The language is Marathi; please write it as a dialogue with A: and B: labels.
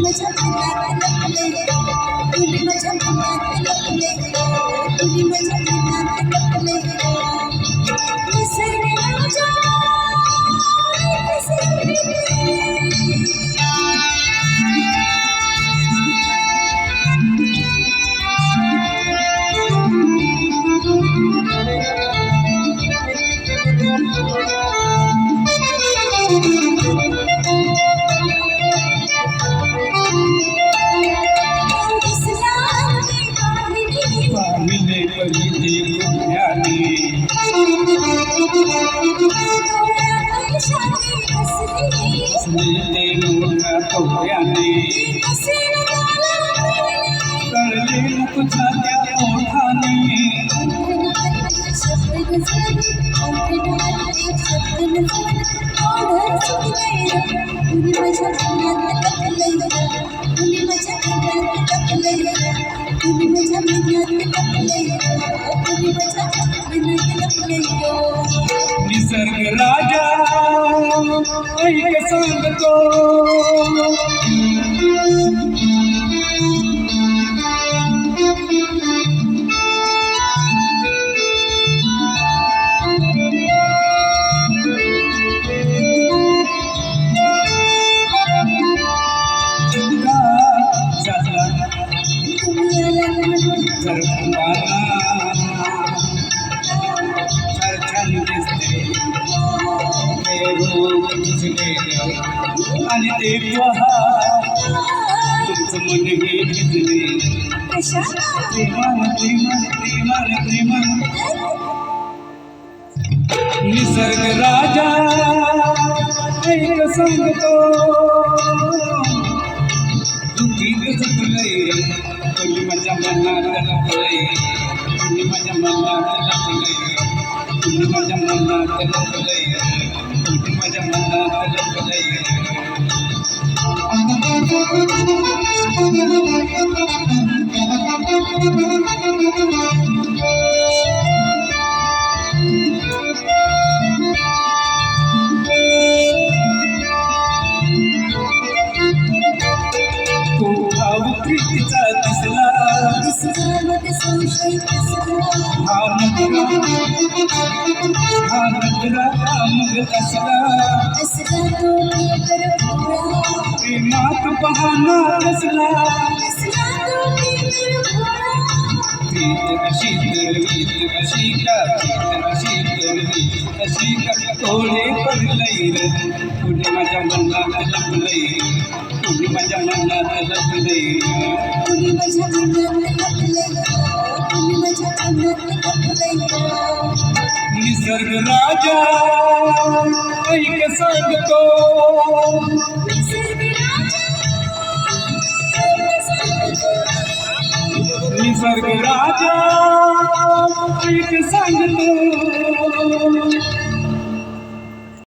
A: माझ्या मनात लपले तुम्ही माझ्या मनात लपले तुम्ही माझ्या मनात लपले निसर्ग राजा
B: निसर्ग राजा ऐक सांगतो आणि ते तुमचं मन हे भिजले प्रेमान प्रेमान प्रेमान प्रेमान निसर्ग राजा ऐक सांगतो तू गीत जपलंय तुम्ही माझ्या मनात लपलंय तुम्ही माझ्या मनात लपलंय तुम्ही माझ्या मनात लपलंय तुम्ही माझ्या मनात लपलंय तो भाव प्रीतीचा दिसला हा नगरा मग असला प्रेमात बहाना असला प्रीत अशी का थोडे पडलंय तुझे माझ्या मनात लपलंय तुम्ही माझ्या मनात लपलंय
A: तुम्ही माझ्या मनात तुम्ही माझ्या मनात
B: निसर्ग राजा ऐक सांगतो निसर्ग राजा ऐक सांगतो